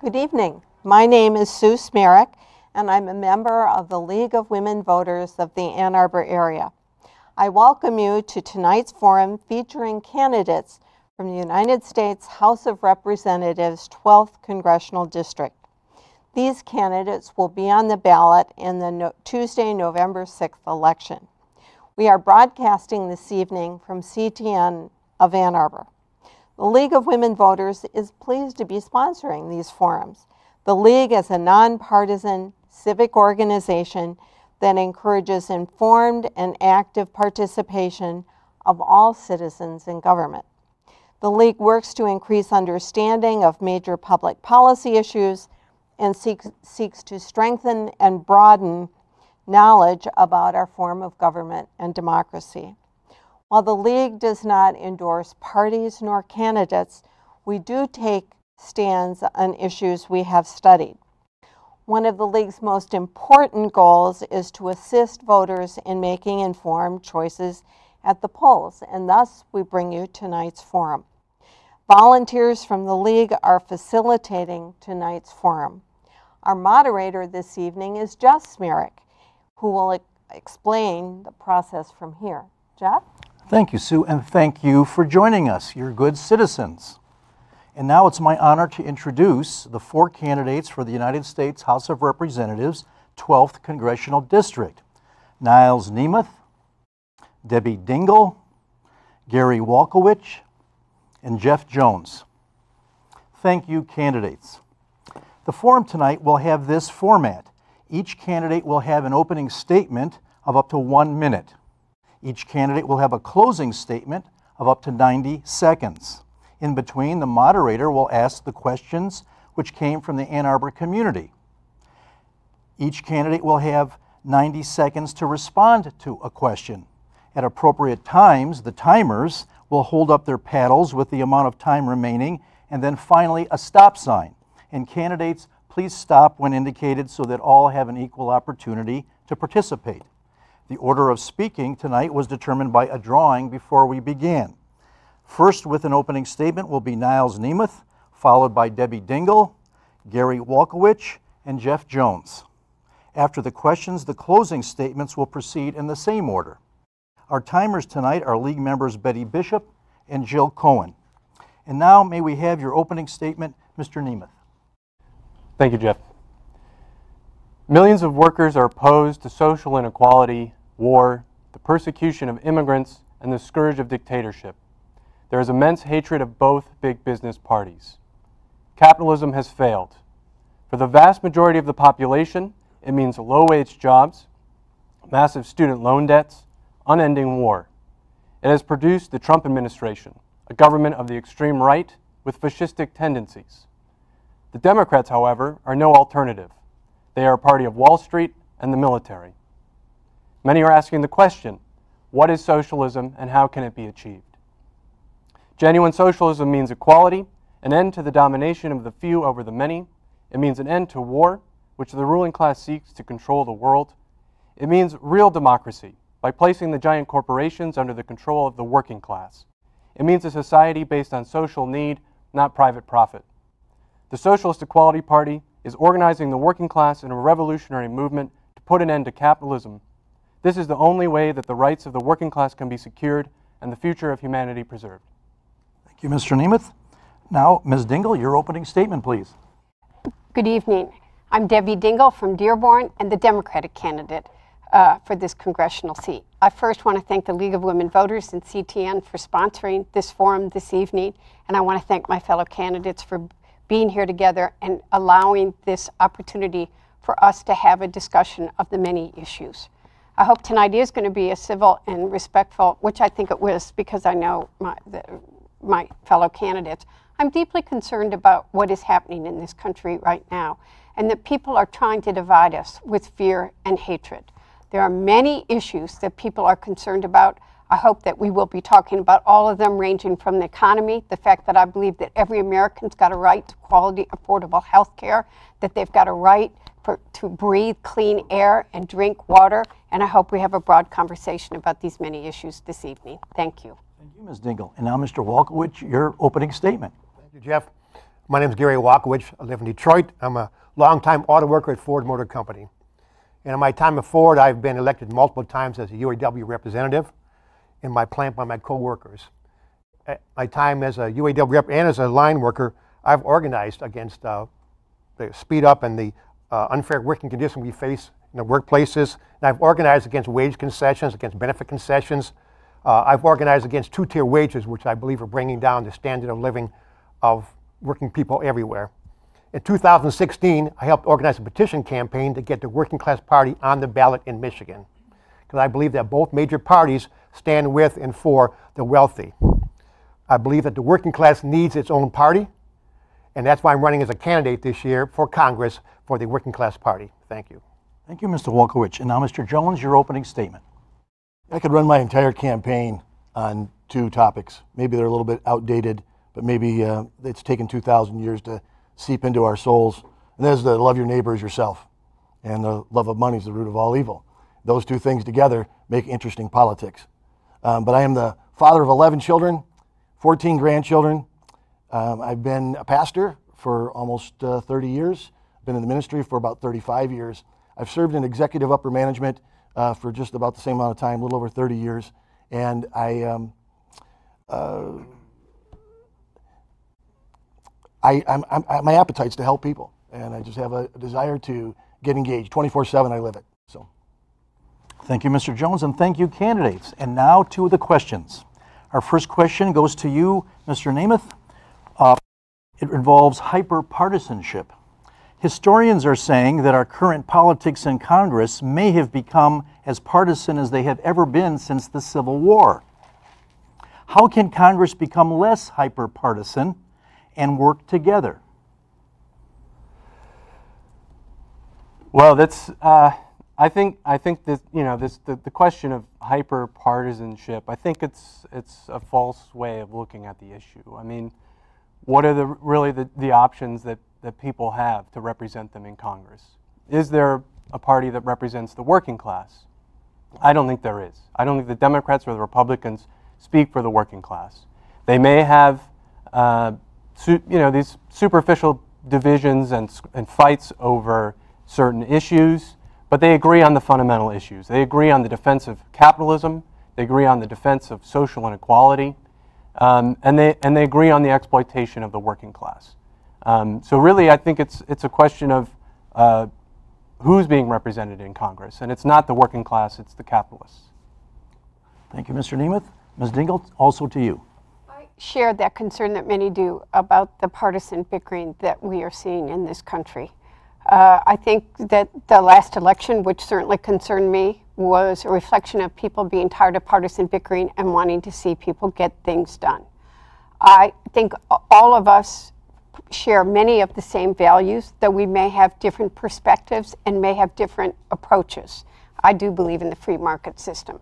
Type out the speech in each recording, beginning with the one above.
Good evening. My name is Sue Smerrick, and I'm a member of the League of Women Voters of the Ann Arbor area. I welcome you to tonight's forum featuring candidates from the United States House of Representatives 12th Congressional District. These candidates will be on the ballot in the Tuesday, November 6th election. We are broadcasting this evening from CTN of Ann Arbor. The League of Women Voters is pleased to be sponsoring these forums. The League is a nonpartisan civic organization that encourages informed and active participation of all citizens in government. The League works to increase understanding of major public policy issues and seeks to strengthen and broaden knowledge about our form of government and democracy. While the League does not endorse parties nor candidates, we do take stands on issues we have studied. One of the League's most important goals is to assist voters in making informed choices at the polls, and thus we bring you tonight's forum. Volunteers from the League are facilitating tonight's forum. Our moderator this evening is Jeff Smerrick, who will explain the process from here. Jeff? Thank you, Sue, and thank you for joining us. You're good citizens. And now it's my honor to introduce the 4 candidates for the United States House of Representatives, 12th Congressional District. Niles Nemeth, Debbie Dingell, Gary Walkowicz, and Jeff Jones. Thank you, candidates. The forum tonight will have this format. Each candidate will have an opening statement of up to 1 minute. Each candidate will have a closing statement of up to 90 seconds. In between, the moderator will ask the questions which came from the Ann Arbor community. Each candidate will have 90 seconds to respond to a question. At appropriate times, the timers will hold up their paddles with the amount of time remaining, and then finally a stop sign. And candidates, please stop when indicated so that all have an equal opportunity to participate. The order of speaking tonight was determined by a drawing before we began. First, with an opening statement, will be Niles Nemeth, followed by Debbie Dingell, Gary Walkowicz, and Jeff Jones. After the questions, the closing statements will proceed in the same order. Our timers tonight are League members Betty Bishop and Jill Cohen. And now, may we have your opening statement, Mr. Nemeth. Thank you, Jeff. Millions of workers are opposed to social inequality, war, the persecution of immigrants, and the scourge of dictatorship. There is immense hatred of both big business parties. Capitalism has failed. For the vast majority of the population, it means low-wage jobs, massive student loan debts, unending war. It has produced the Trump administration, a government of the extreme right with fascistic tendencies. The Democrats, however, are no alternative. They are a party of Wall Street and the military. Many are asking the question, what is socialism and how can it be achieved? Genuine socialism means equality, an end to the domination of the few over the many. It means an end to war, which the ruling class seeks to control the world. It means real democracy, by placing the giant corporations under the control of the working class. It means a society based on social need, not private profit. The Socialist Equality Party is organizing the working class in a revolutionary movement to put an end to capitalism. This is the only way that the rights of the working class can be secured and the future of humanity preserved. Thank you, Mr. Nemeth. Now, Ms. Dingell, your opening statement, please. Good evening. I'm Debbie Dingell from Dearborn and the Democratic candidate for this congressional seat. I first want to thank the League of Women Voters and CTN for sponsoring this forum this evening, and I want to thank my fellow candidates for being here together and allowing this opportunity for us to have a discussion of the many issues. I hope tonight is going to be a civil and respectful, which I think it was because I know my fellow candidates. I'm deeply concerned about what is happening in this country right now, and that people are trying to divide us with fear and hatred. There are many issues that people are concerned about. I hope that we will be talking about all of them, ranging from the economy, the fact that I believe that every American's got a right to quality, affordable health care, that they've got a right to breathe clean air and drink water, and I hope we have a broad conversation about these many issues this evening. Thank you. Thank you, Ms. Dingell. And now, Mr. Walkowicz, your opening statement. Thank you, Jeff. My name is Gary Walkowicz. I live in Detroit. I'm a longtime auto worker at Ford Motor Company. And in my time at Ford, I've been elected multiple times as a UAW representative in my plant by my co-workers. At my time as a UAW rep and as a line worker, I've organized against the speed up and the unfair working conditions we face in the workplaces. And I've organized against wage concessions, against benefit concessions. I've organized against two-tier wages, which I believe are bringing down the standard of living of working people everywhere. In 2016, I helped organize a petition campaign to get the Working Class Party on the ballot in Michigan, because I believe that both major parties stand with and for the wealthy. I believe that the working class needs its own party, and that's why I'm running as a candidate this year for Congress for the Working Class Party. Thank you. Thank you, Mr. Walkowicz. And now, Mr. Jones, your opening statement. I could run my entire campaign on two topics. Maybe they're a little bit outdated, but maybe it's taken 2,000 years to seep into our souls. And there's the love your neighbor as yourself, and the love of money is the root of all evil. Those two things together make interesting politics. But I am the father of 11 children, 14 grandchildren. I've been a pastor for almost 30 years. I've been in the ministry for about 35 years. I've served in executive upper management for just about the same amount of time, a little over 30 years. And my appetite's to help people, and I just have a desire to get engaged. 24/7, I live it. So, Thank you, Mr. Jones, and thank you, candidates. And now to the questions. Our first question goes to you, Mr. Namath. It involves hyper-partisanship. Historians are saying that our current politics in Congress may have become as partisan as they have ever been since the Civil War. How can Congress become less hyper-partisan and work together? Well, that's I think that the question of hyper-partisanship, I think it's a false way of looking at the issue. I mean, what are really the options that people have to represent them in Congress? Is there a party that represents the working class? I don't think there is. I don't think the Democrats or the Republicans speak for the working class. They may have these superficial divisions and fights over certain issues, but they agree on the fundamental issues. They agree on the defense of capitalism. They agree on the defense of social inequality, and they agree on the exploitation of the working class. So really, I think it's a question of who's being represented in Congress, and it's not the working class; it's the capitalists. Thank you, Mr. Namath. Ms. Dingle, also to you. I share that concern that many do about the partisan bickering that we are seeing in this country. I think that the last election, which certainly concerned me, was a reflection of people being tired of partisan bickering and wanting to see people get things done. I think all of us share many of the same values, though we may have different perspectives and may have different approaches. I do believe in the free market system.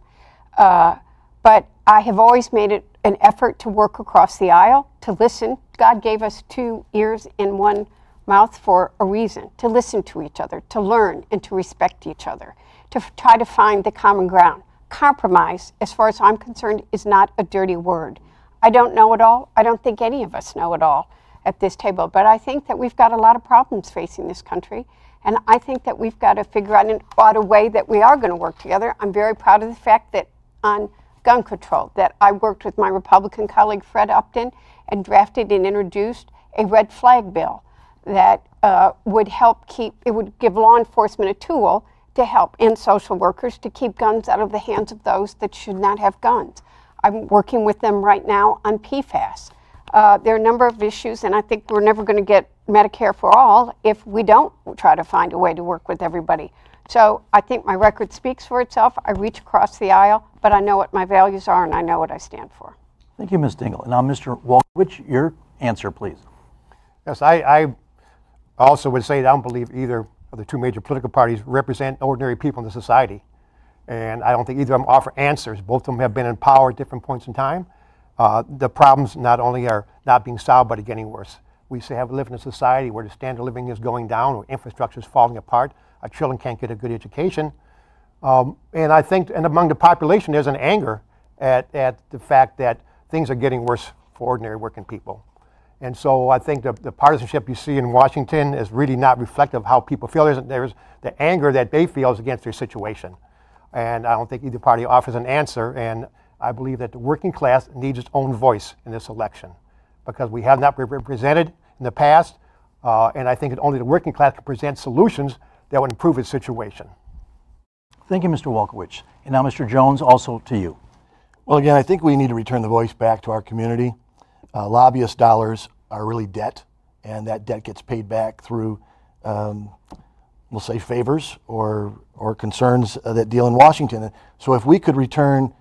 But I have always made it an effort to work across the aisle, to listen. God gave us 2 ears and 1 mouth for a reason, to listen to each other, to learn and to respect each other, to try to find the common ground. Compromise, as far as I'm concerned, is not a dirty word. I don't know it all. I don't think any of us know it all at this table, but I think that we've got a lot of problems facing this country, and I think that we've got to figure out a way that we are going to work together. I'm very proud of the fact that on gun control, that I worked with my Republican colleague Fred Upton and drafted and introduced a red flag bill that would give law enforcement a tool to help and social workers to keep guns out of the hands of those that should not have guns. I'm working with them right now on PFAS. There are a number of issues, and I think we're never going to get Medicare for all if we don't try to find a way to work with everybody. So I think my record speaks for itself. I reach across the aisle, but I know what my values are and I know what I stand for. Thank you, Ms. Dingle. And now, Mr. Walkowicz, your answer, please. Yes, I also would say that I don't believe either of the 2 major political parties represent ordinary people in the society. And I don't think either of them offer answers. Both of them have been in power at different points in time. The problems not only are not being solved, but are getting worse. We live in a society where the standard of living is going down, where infrastructure is falling apart. Our children can't get a good education. And I think, and among the population, there's an anger at the fact that things are getting worse for ordinary working people. And so I think the partisanship you see in Washington is really not reflective of how people feel. There's the anger that they feel is against their situation. And I don't think either party offers an answer. And I believe that the working class needs its own voice in this election because we have not been represented in the past. And I think that only the working class can present solutions that would improve its situation. Thank you, Mr. Walkowicz. And now, Mr. Jones, also to you. Well, again, I think we need to return the voice back to our community. Lobbyist dollars are really debt, and that debt gets paid back through, we'll say, favors or concerns that deal in Washington. So if we could return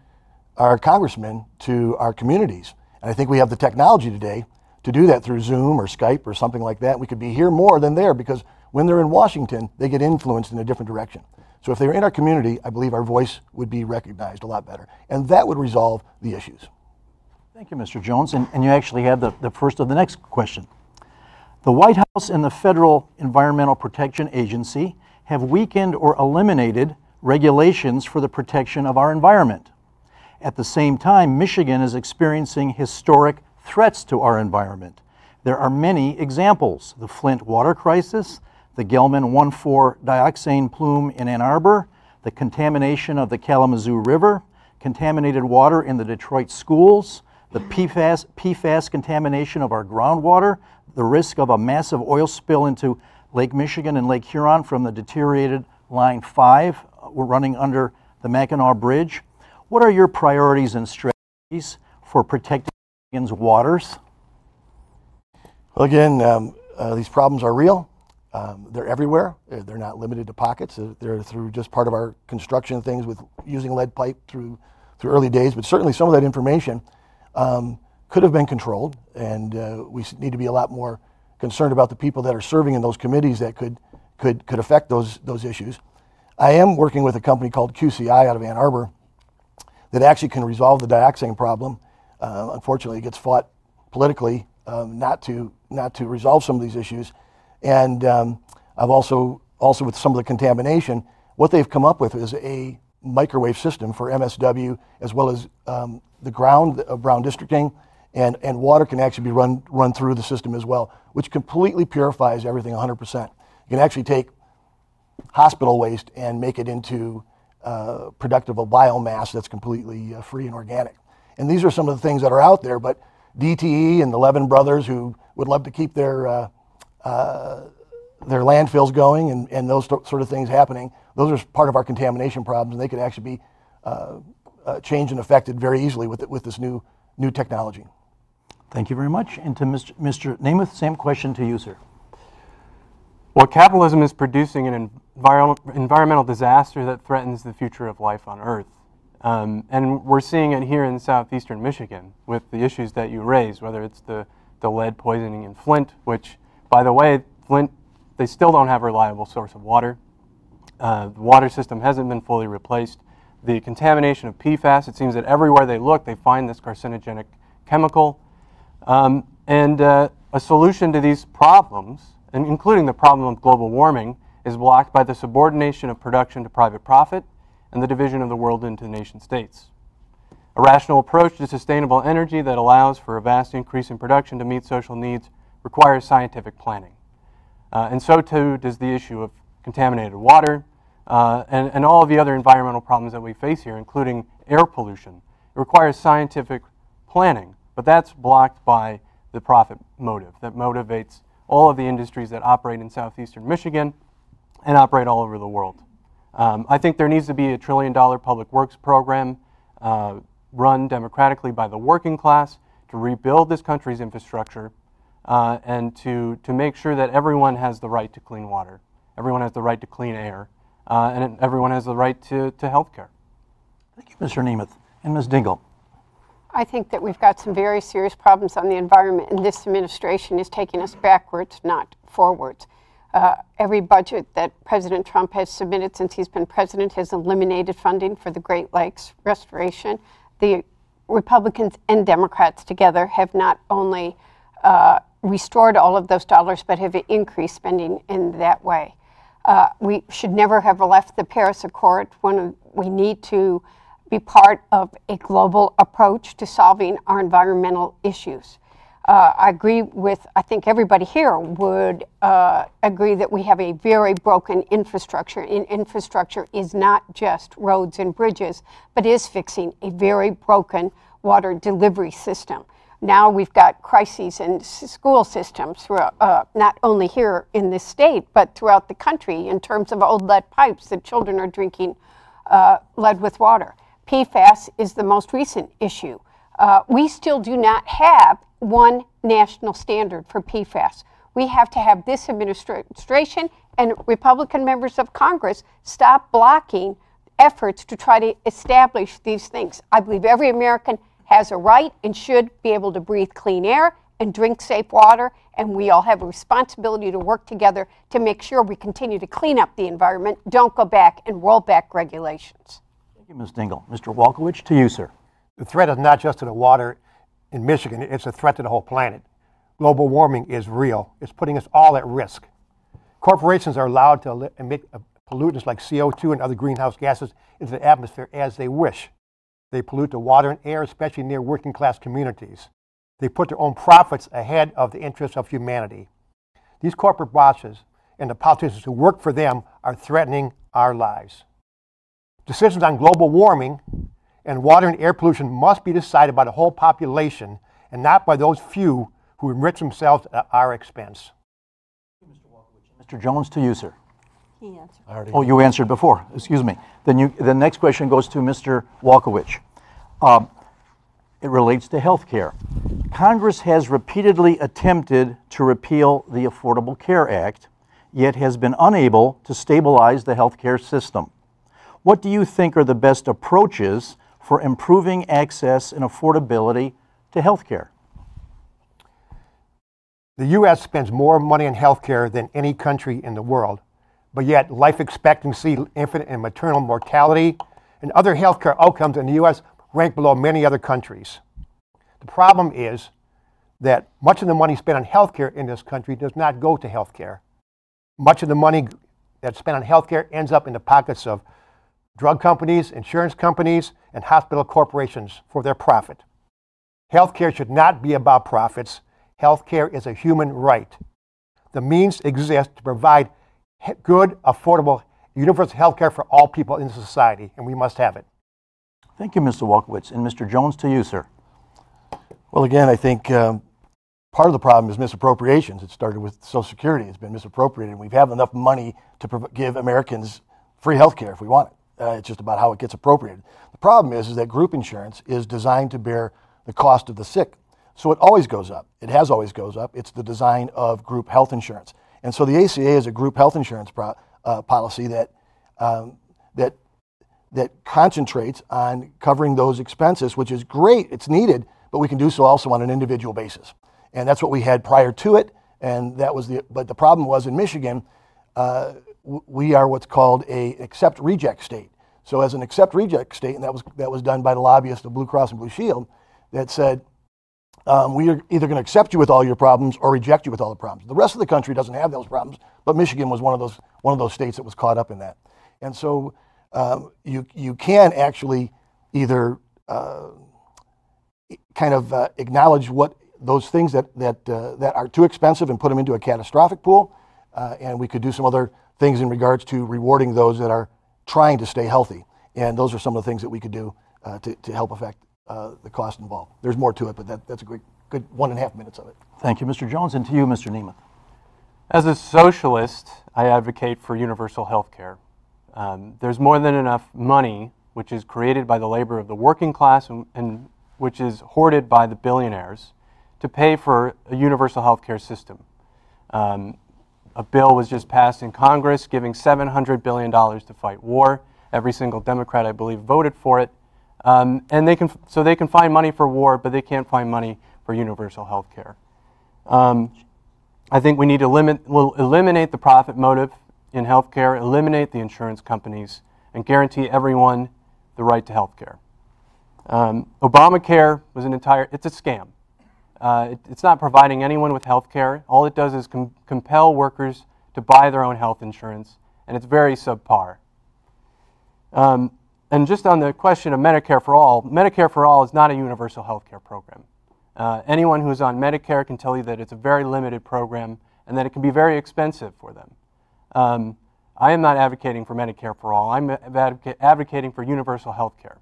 our congressmen to our communities, and I think we have the technology today to do that through Zoom or Skype or something like that, we could be here more than there because when they're in Washington, they get influenced in a different direction. So if they were in our community, I believe our voice would be recognized a lot better, and that would resolve the issues. Thank you, Mr. Jones. And you actually have the first of the next question. The White House and the Federal Environmental Protection Agency have weakened or eliminated regulations for the protection of our environment. At the same time, Michigan is experiencing historic threats to our environment. There are many examples: the Flint water crisis, the Gelman 1,4-dioxane plume in Ann Arbor, the contamination of the Kalamazoo River, contaminated water in the Detroit schools, the PFAS contamination of our groundwater, the risk of a massive oil spill into Lake Michigan and Lake Huron from the deteriorated Line 5 we're running under the Mackinac Bridge. What are your priorities and strategies for protecting Michigan's waters? Well, again, these problems are real. They're everywhere. They're not limited to pockets. They're through just part of our construction things with using lead pipe through early days, but certainly some of that information could have been controlled, and we need to be a lot more concerned about the people that are serving in those committees that could affect those issues. I am working with a company called QCI out of Ann Arbor that actually can resolve the dioxane problem. Unfortunately, it gets fought politically not to resolve some of these issues. And I've also with some of the contamination, what they've come up with is a microwave system for MSW as well as the ground, brown districting, and water can actually be run through the system as well, which completely purifies everything 100%. You can actually take hospital waste and make it into productive biomass that's completely free and organic. And these are some of the things that are out there, but DTE and the Levin brothers, who would love to keep their landfills going and those sort of things happening, those are part of our contamination problems, and they could actually be changed and affected very easily with this new technology. Thank you very much. And to Mr. Namath, same question to you, sir. Well, capitalism is producing an environmental disaster that threatens the future of life on Earth. And we're seeing it here in southeastern Michigan with the issues that you raised, whether it's the lead poisoning in Flint, which, by the way, Flint, they still don't have a reliable source of water. The water system hasn't been fully replaced. The contamination of PFAS, it seems that everywhere they look, they find this carcinogenic chemical. And a solution to these problems, and including the problem of global warming, is blocked by the subordination of production to private profit and the division of the world into nation states. A rational approach to sustainable energy that allows for a vast increase in production to meet social needs requires scientific planning. And so too does the issue of contaminated water and all of the other environmental problems that we face here, including air pollution. It requires scientific planning, but that's blocked by the profit motive that motivates all of the industries that operate in southeastern Michigan and operate all over the world. I think there needs to be a $1 trillion public works program run democratically by the working class to rebuild this country's infrastructure and to make sure that everyone has the right to clean water, everyone has the right to clean air, and everyone has the right to health care. Thank you, Mr. Namath. And Ms. Dingle. I think that we've got some very serious problems on the environment, and this administration is taking us backwards, not forwards. Every budget that President Trump has submitted since he's been president has eliminated funding for the Great Lakes restoration. The Republicans and Democrats together have not only restored all of those dollars, but have increased spending in that way. We should never have left the Paris Accord when we need to be part of a global approach to solving our environmental issues. I agree with, I think everybody here would agree that we have a very broken infrastructure. And infrastructure is not just roads and bridges, but is fixing a very broken water delivery system. Now we've got crises in school systems, throughout, not only here in this state, but throughout the country in terms of old lead pipes that children are drinking lead with water. PFAS is the most recent issue. We still do not have one national standard for PFAS. We have to have this administration and Republican members of Congress stop blocking efforts to try to establish these things. I believe every American has a right and should be able to breathe clean air and drink safe water, and we all have a responsibility to work together to make sure we continue to clean up the environment, don't go back and roll back regulations. Thank you, Ms. Dingle. Mr. Walkowicz, to you, sir. The threat is not just to the water in Michigan, it's a threat to the whole planet. Global warming is real. It's putting us all at risk. Corporations are allowed to emit pollutants like CO2 and other greenhouse gases into the atmosphere as they wish. They pollute the water and air, especially near working class communities. They put their own profits ahead of the interests of humanity. These corporate bosses and the politicians who work for them are threatening our lives. Decisions on global warming and water and air pollution must be decided by the whole population and not by those few who enrich themselves at our expense. Mr. Jones, to you, sir. He answered. Oh, you answered before. Excuse me. Then the next question goes to Mr. Walkowicz. It relates to health care. Congress has repeatedly attempted to repeal the Affordable Care Act, yet has been unable to stabilize the health care system. What do you think are the best approaches for improving access and affordability to health care? The U.S. spends more money on health care than any country in the world, but yet life expectancy, infant and maternal mortality, and other health care outcomes in the U.S. rank below many other countries. The problem is that much of the money spent on health care in this country does not go to health care. Much of the money that's spent on health care ends up in the pockets of drug companies, insurance companies, and hospital corporations for their profit. Health care should not be about profits. Health care is a human right. The means exist to provide good, affordable, universal health care for all people in society, and we must have it. Thank you, Mr. Walkowicz. And Mr. Jones, to you, sir. Well, again, I think part of the problem is misappropriations. It started with Social Security. It's been misappropriated. We have enough money to give Americans free health care if we want it. It's just about how it gets appropriated. The problem is that group insurance is designed to bear the cost of the sick. So it always goes up. It has always goes up. It's the design of group health insurance. And so the ACA is a group health insurance policy that concentrates on covering those expenses, which is great. It's needed, but we can do so also on an individual basis. And that's what we had prior to it. And that was but the problem was in Michigan, we are what's called a accept reject state. So as an accept reject state, and that was done by the lobbyists of Blue Cross and Blue Shield, that said, we are either going to accept you with all your problems or reject you with all the problems. The rest of the country doesn't have those problems, but Michigan was one of those states that was caught up in that. And so you can actually either acknowledge what those things that are too expensive and put them into a catastrophic pool, and we could do some other things in regards to rewarding those that are trying to stay healthy. And those are some of the things that we could do to help affect the cost involved. There's more to it, but that's a good 1.5 minutes of it. Thank you, Mr. Jones. And to you, Mr. Nemeth. As a socialist, I advocate for universal health care. There's more than enough money, which is created by the labor of the working class and which is hoarded by the billionaires, to pay for a universal health care system. A bill was just passed in Congress giving $700 billion to fight war. Every single Democrat, I believe, voted for it. And they can find money for war, but they can't find money for universal health care. I think we need to eliminate the profit motive in health care, eliminate the insurance companies, and guarantee everyone the right to health care. Obamacare was it's a scam. It's not providing anyone with health care. All it does is compel workers to buy their own health insurance, and it's very subpar. And just on the question of Medicare for All is not a universal health care program. Anyone who's on Medicare can tell you that it's a very limited program and that it can be very expensive for them. I am not advocating for Medicare for all. I'm advocating for universal health care.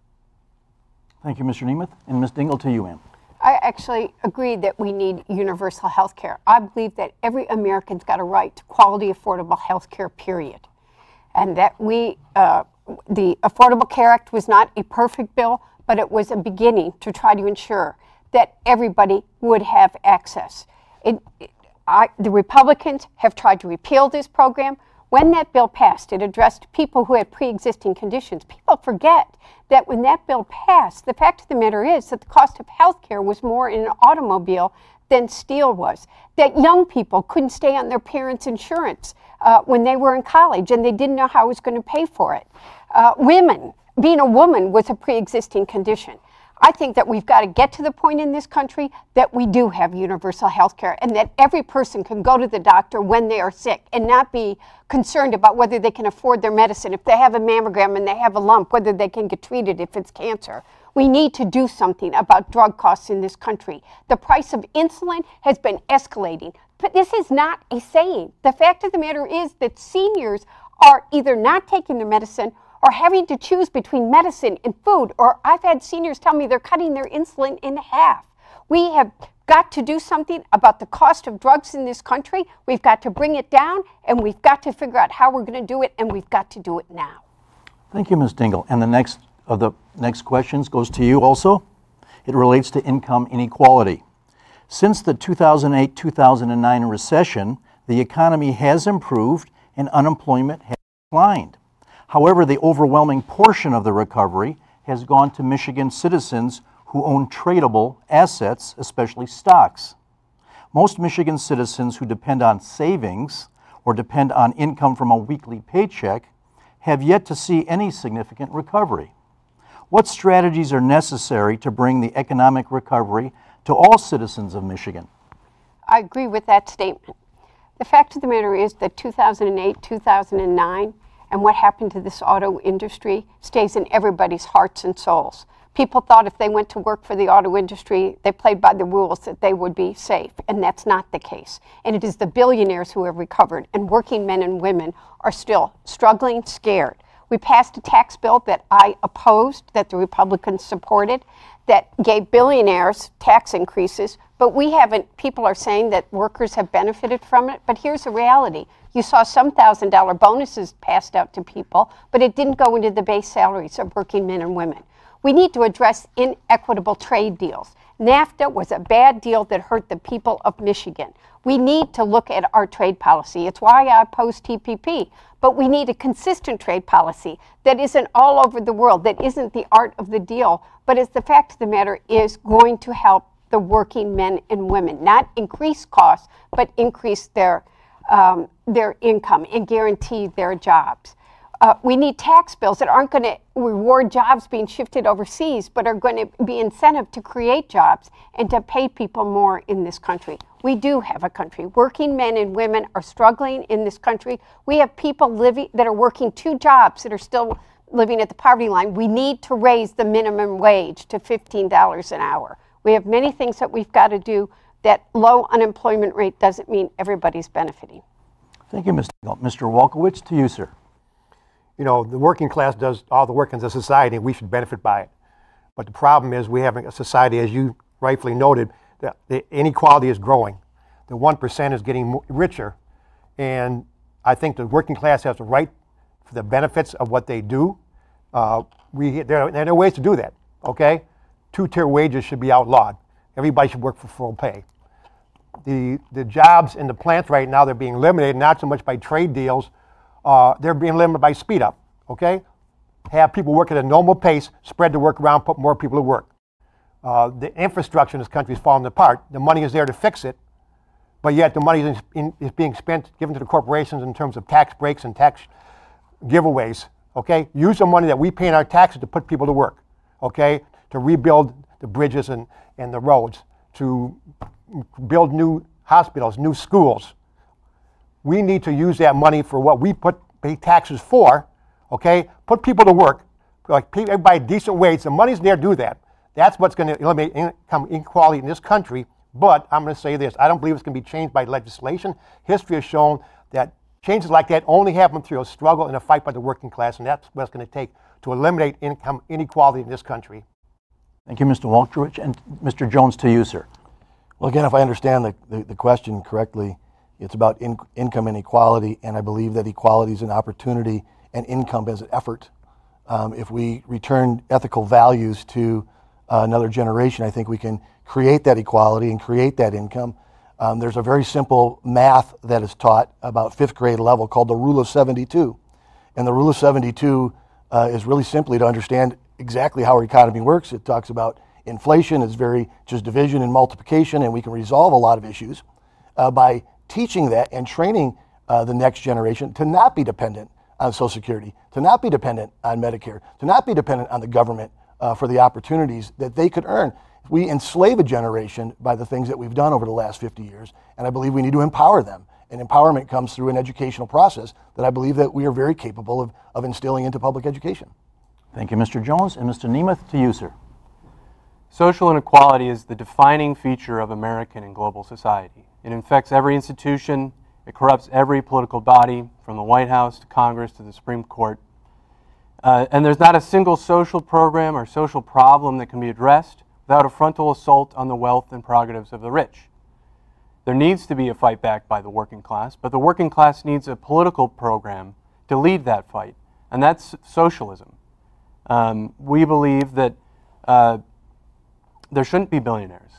Thank you, Mr. Nemeth. And Ms. Dingle, to you, ma'am. I actually agree that we need universal health care. I believe that every American's got a right to quality, affordable health care, period. And that the Affordable Care Act was not a perfect bill, but it was a beginning to try to ensure that everybody would have access. The Republicans have tried to repeal this program. When that bill passed, it addressed people who had pre-existing conditions. People forget that when that bill passed, the fact of the matter is that the cost of health care was more in an automobile than steel was. That young people couldn't stay on their parents' insurance when they were in college and they didn't know how I was going to pay for it. Women, being a woman was a pre-existing condition. I think that we've got to get to the point in this country that we do have universal health care and that every person can go to the doctor when they are sick and not be concerned about whether they can afford their medicine. If they have a mammogram and they have a lump, whether they can get treated if it's cancer. We need to do something about drug costs in this country. The price of insulin has been escalating. But this is not a saying. The fact of the matter is that seniors are either not taking their medicine or having to choose between medicine and food, or I've had seniors tell me they're cutting their insulin in half. We have got to do something about the cost of drugs in this country. We've got to bring it down, and we've got to figure out how we're going to do it, and we've got to do it now. Thank you, Ms. Dingle. And the next of the next questions goes to you also. It relates to income inequality. Since the 2008-2009 recession, the economy has improved and unemployment has declined. However, the overwhelming portion of the recovery has gone to Michigan citizens who own tradable assets, especially stocks. Most Michigan citizens who depend on savings or depend on income from a weekly paycheck have yet to see any significant recovery. What strategies are necessary to bring the economic recovery to all citizens of Michigan? I agree with that statement. The fact of the matter is that 2008, 2009, and what happened to this auto industry stays in everybody's hearts and souls. People thought if they went to work for the auto industry, they played by the rules, that they would be safe, and that's not the case. And it is the billionaires who have recovered, and working men and women are still struggling, scared. We passed a tax bill that I opposed, that the Republicans supported, that gave billionaires tax increases, but we haven't. People are saying that workers have benefited from it, but here's the reality. You saw some $1,000 bonuses passed out to people, but it didn't go into the base salaries of working men and women. We need to address inequitable trade deals. NAFTA was a bad deal that hurt the people of Michigan. We need to look at our trade policy. It's why I oppose TPP. But we need a consistent trade policy that isn't all over the world, that isn't the art of the deal, but is the fact of the matter is going to help the working men and women, not increase costs, but increase their income and guarantee their jobs. We need tax bills that aren't going to reward jobs being shifted overseas, but are going to be incentive to create jobs and to pay people more in this country. We do have a country. Working men and women are struggling in this country. We have people living that are working 2 jobs that are still living at the poverty line. We need to raise the minimum wage to $15 an hour. We have many things that we've got to do. That low unemployment rate doesn't mean everybody's benefiting. Thank you, Mr. Dingle. Mr. Walkowicz, to you, sir. You know, the working class does all the work in the society, and we should benefit by it. But the problem is we have a society, as you rightfully noted, that the inequality is growing. The 1% is getting richer, and I think the working class has the right for the benefits of what they do. There are ways to do that, okay? 2-tier wages should be outlawed. Everybody should work for full pay. The jobs in the plants right now, they're being eliminated, not so much by trade deals, they're being limited by speed up, okay? Have people work at a normal pace, spread the work around, put more people to work. The infrastructure in this country is falling apart. The money is there to fix it, but yet the money is being spent, given to the corporations in terms of tax breaks and tax giveaways, okay? Use the money that we pay in our taxes to put people to work, okay? To rebuild the bridges and the roads, to build new hospitals, new schools. We need to use that money for what we pay taxes for, okay? Put people to work, like pay everybody decent wage. The money's there to do that. That's what's going to eliminate income inequality in this country. But I'm going to say this, I don't believe it's going to be changed by legislation. History has shown that changes like that only happen through a struggle and a fight by the working class, and that's what it's going to take to eliminate income inequality in this country. Thank you, Mr. Waltrich. And Mr. Jones, to you, sir. Well, again, if I understand the question correctly, it's about income inequality, and I believe that equality is an opportunity and income is an effort. If we return ethical values to another generation, I think we can create that equality and create that income. There's a very simple math that is taught about 5th grade level called the Rule of 72. And the Rule of 72 is really simply to understand exactly how our economy works. It talks about inflation. It's very just division and multiplication, and we can resolve a lot of issues by teaching that and training the next generation to not be dependent on Social Security, to not be dependent on Medicare, to not be dependent on the government for the opportunities that they could earn. We enslave a generation by the things that we've done over the last 50 years, and I believe we need to empower them. And empowerment comes through an educational process that I believe that we are very capable of instilling into public education. Thank you, Mr. Jones. And Mr. Nemeth, to you, sir. Social inequality is the defining feature of American and global society. It infects every institution, it corrupts every political body, from the White House to Congress to the Supreme Court. And there's not a single social program or social problem that can be addressed without a frontal assault on the wealth and prerogatives of the rich. There needs to be a fight back by the working class, but the working class needs a political program to lead that fight, and that's socialism. We believe that there shouldn't be billionaires.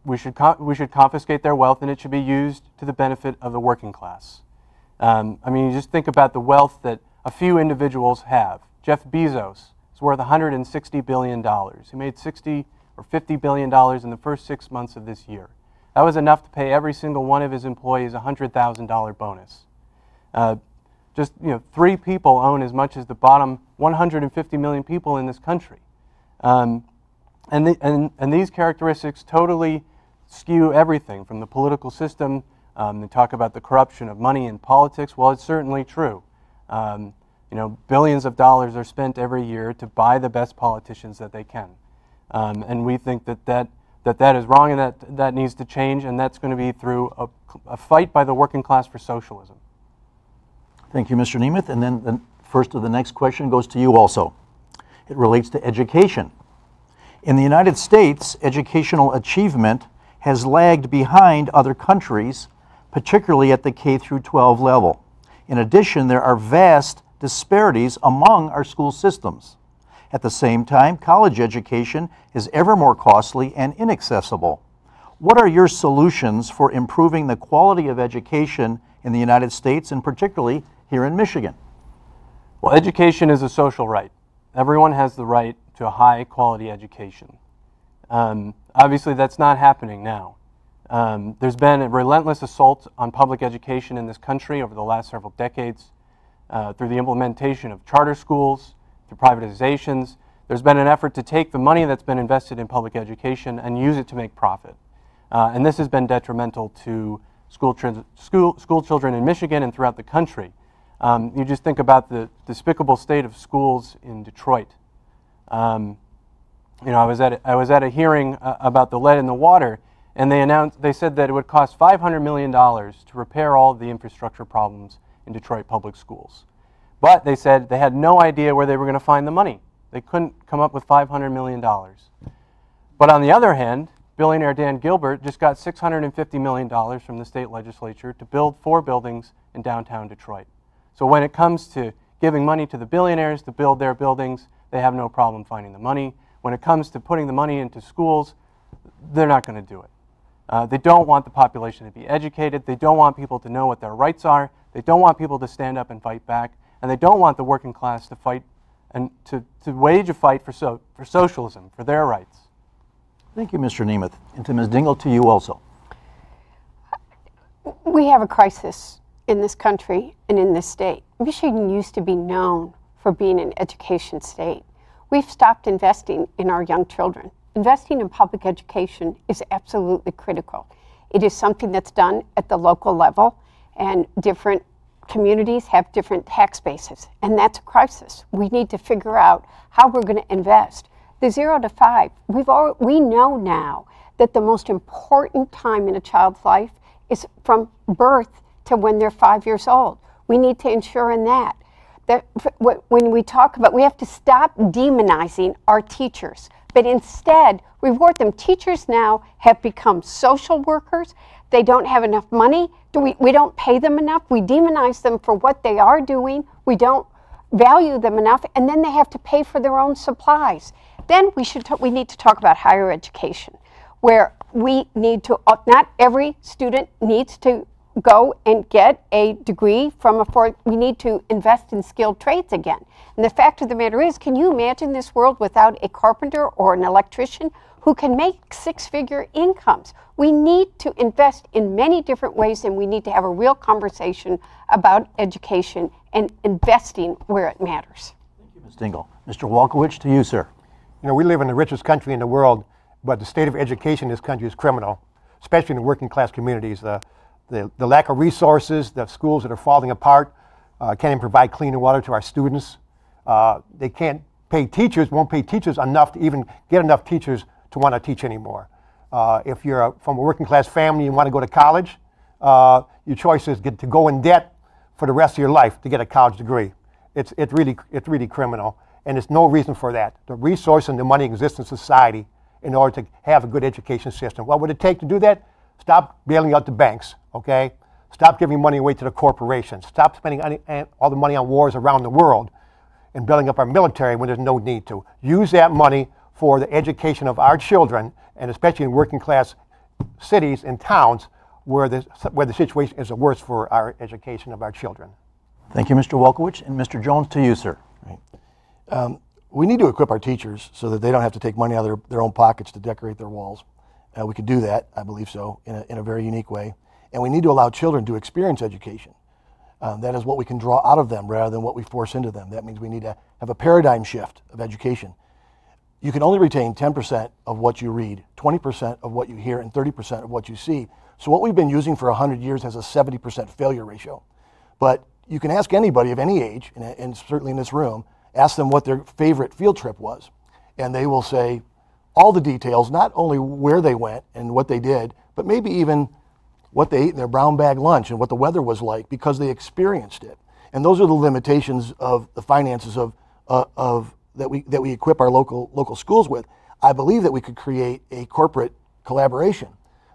We should confiscate their wealth, and it should be used to the benefit of the working class. I mean, you just think about the wealth that a few individuals have. Jeff Bezos is worth $160 billion. He made $60 or $50 billion in the first 6 months of this year. That was enough to pay every single one of his employees a $100,000 bonus. Just 3 people own as much as the bottom 150 million people in this country. And these characteristics totally skew everything from the political system. They talk about the corruption of money in politics. Well, it's certainly true. Billions of dollars are spent every year to buy the best politicians that they can. And we think that is wrong, and that needs to change, and that's going to be through a fight by the working class for socialism. Thank you, Mr. Nemeth. And then the first of the next question goes to you also. It relates to education. In the United States, educational achievement has lagged behind other countries, particularly at the K through 12 level. In addition, there are vast disparities among our school systems. At the same time, college education is ever more costly and inaccessible. What are your solutions for improving the quality of education in the United States, and particularly here in Michigan? Well, education is a social right. Everyone has the right to a high quality education. Obviously, that's not happening now. There's been a relentless assault on public education in this country over the last several decades through the implementation of charter schools, through privatizations. There's been an effort to take the money that's been invested in public education and use it to make profit. And this has been detrimental to school children in Michigan and throughout the country. You just think about the despicable state of schools in Detroit. I was at a hearing about the lead in the water, and they said that it would cost $500 million to repair all of the infrastructure problems in Detroit public schools. But they said they had no idea where they were going to find the money. They couldn't come up with $500 million. But on the other hand, billionaire Dan Gilbert just got $650 million from the state legislature to build 4 buildings in downtown Detroit. So when it comes to giving money to the billionaires to build their buildings, they have no problem finding the money. When it comes to putting the money into schools, they're not going to do it. They don't want the population to be educated. They don't want people to know what their rights are. They don't want people to stand up and fight back. And they don't want the working class to fight and to wage a fight for socialism, for their rights. Thank you, Mr. Nemeth. And to Ms. Dingle, to you also. We have a crisis in this country and in this state. Michigan used to be known for being an education state. We've stopped investing in our young children. Investing in public education is absolutely critical. It is something that's done at the local level, and different communities have different tax bases, and that's a crisis. We need to figure out how we're going to invest The 0 to 5, we know now that the most important time in a child's life is from birth to when they're 5 years old. We need to ensure in that when we talk about, we have to stop demonizing our teachers, but instead reward them. Teachers now have become social workers. They don't have enough money. We don't pay them enough. We demonize them for what they are doing. We don't value them enough, and then they have to pay for their own supplies. Then we need to talk about higher education, where we need to, not every student needs to go and get a degree from we need to invest in skilled trades again. And the fact of the matter is, can you imagine this world without a carpenter or an electrician who can make six-figure incomes? We need to invest in many different ways, and we need to have a real conversation about education and investing where it matters. Thank you, Ms. Dingle. Mr. Walkowicz, to you, sir. You know, we live in the richest country in the world, but the state of education in this country is criminal, especially in the working class communities. The lack of resources, the schools that are falling apart, can't even provide clean water to our students. They can't pay teachers, won't pay teachers enough to even get enough teachers to want to teach anymore. If you're from a working class family and want to go to college, your choice is to go in debt for the rest of your life to get a college degree. It's really criminal, and there's no reason for that. The resource and the money exist in society in order to have a good education system. What would it take to do that? Stop bailing out the banks, okay? Stop giving money away to the corporations. Stop spending all the money on wars around the world and building up our military when there's no need to. Use that money for the education of our children, and especially in working class cities and towns where the situation is the worst for our education of our children. Thank you, Mr. Walkowicz. And Mr. Jones, to you, sir. Right. We need to equip our teachers so that they don't have to take money out of their own pockets to decorate their walls. We could do that, I believe so, in a very unique way. And we need to allow children to experience education. That is what we can draw out of them rather than what we force into them. That means we need to have a paradigm shift of education. You can only retain 10% of what you read, 20% of what you hear, and 30% of what you see. So what we've been using for 100 years has a 70% failure ratio. But you can ask anybody of any age, and certainly in this room, ask them what their favorite field trip was. And they will say all the details, not only where they went and what they did, but maybe even what they ate in their brown bag lunch and what the weather was like because they experienced it. And those are the limitations of the finances that we equip our local schools with. I believe that we could create a corporate collaboration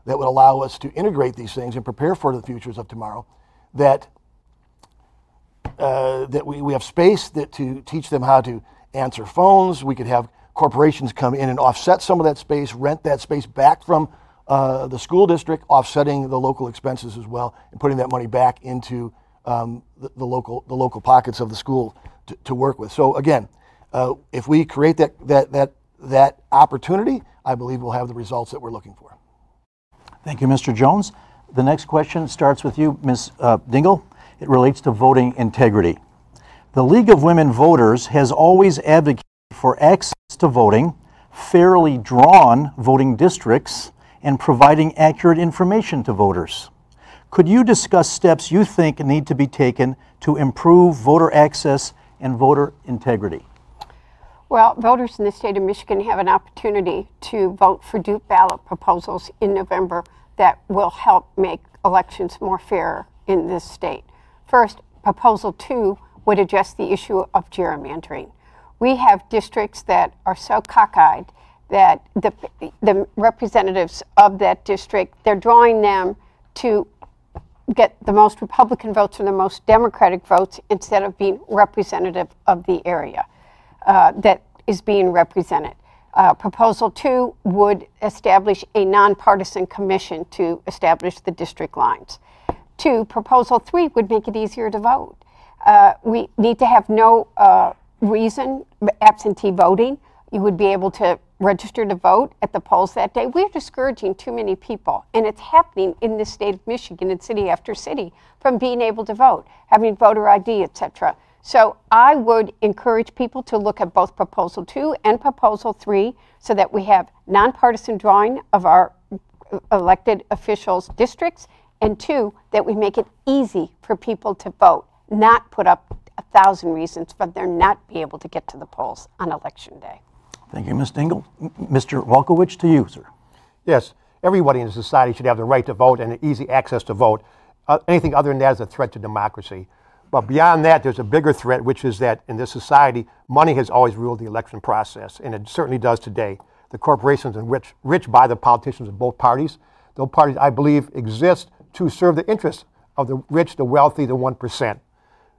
that would allow us to integrate these things and prepare for the futures of tomorrow, that we have space to teach them how to answer phones. We could have corporations come in and offset some of that space, rent that space back from the school district, offsetting the local expenses as well, and putting that money back into the local pockets of the school to work with. So again, if we create that opportunity, I believe we'll have the results that we're looking for. Thank you, Mr. Jones. The next question starts with you, Ms. Dingle. It relates to voting integrity. The League of Women Voters has always advocated for access to voting, fairly drawn voting districts, and providing accurate information to voters. Could you discuss steps you think need to be taken to improve voter access and voter integrity? Well, voters in the state of Michigan have an opportunity to vote for Duke ballot proposals in November that will help make elections more fair in this state. First, Proposal 2 would address the issue of gerrymandering. We have districts that are so cockeyed that the representatives of that district, they're drawing them to get the most Republican votes or the most Democratic votes instead of being representative of the area that is being represented. Proposal 2 would establish a nonpartisan commission to establish the district lines. 2, Proposal 3 would make it easier to vote. We need to have no reason, absentee voting. You would be able to register to vote at the polls that day. We're discouraging too many people, and it's happening in the state of Michigan in city after city from being able to vote, having voter ID, etc. So I would encourage people to look at both Proposal 2 and Proposal 3 so that we have nonpartisan drawing of our elected officials' districts, and 2, that we make it easy for people to vote, not put up 1,000 reasons for them not be able to get to the polls on election day. Thank you, Ms. Dingle. Mr. Wolkowicz, to you, sir. Yes, everybody in society should have the right to vote and easy access to vote. Anything other than that is a threat to democracy. But beyond that, there's a bigger threat, which is that in this society, money has always ruled the election process, and it certainly does today. The corporations and rich by the politicians of both parties. Those parties, I believe, exist to serve the interests of the rich, the wealthy, the 1%.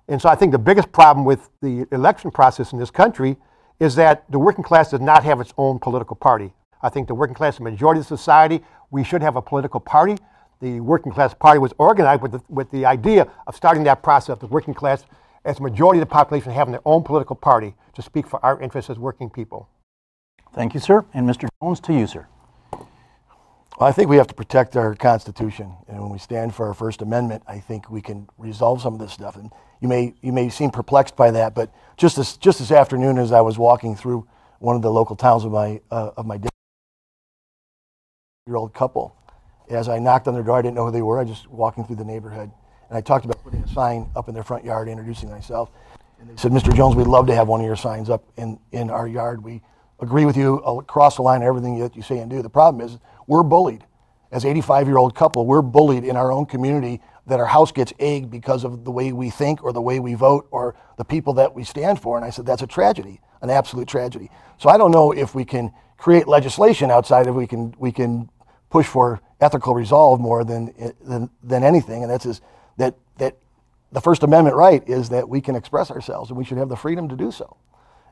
And so I think the biggest problem with the election process in this country is that the working class does not have its own political party. I think the working class, the majority of society, we should have a political party. The working class party was organized with the idea of starting that process, the working class as a majority of the population having their own political party to speak for our interests as working people. Thank you, sir. And Mr. Jones, to you, sir. Well, I think we have to protect our Constitution, and when we stand for our First Amendment, I think we can resolve some of this stuff. And you may seem perplexed by that, but just this afternoon, as I was walking through one of the local towns of my year-old couple, as I knocked on their door, I didn't know who they were. I just walking through the neighborhood, and I talked about putting a sign up in their front yard, introducing myself. And they said, "Mr. Jones, we'd love to have one of your signs up in our yard. We agree with you across the line on everything that you say and do. The problem is we're bullied. As 85-year-old couple, we're bullied in our own community that our house gets egged because of the way we think or the way we vote or the people that we stand for." And I said, that's a tragedy, an absolute tragedy. So I don't know if we can create legislation outside of we can push for ethical resolve more than anything. And that's that the First Amendment right is that we can express ourselves and we should have the freedom to do so.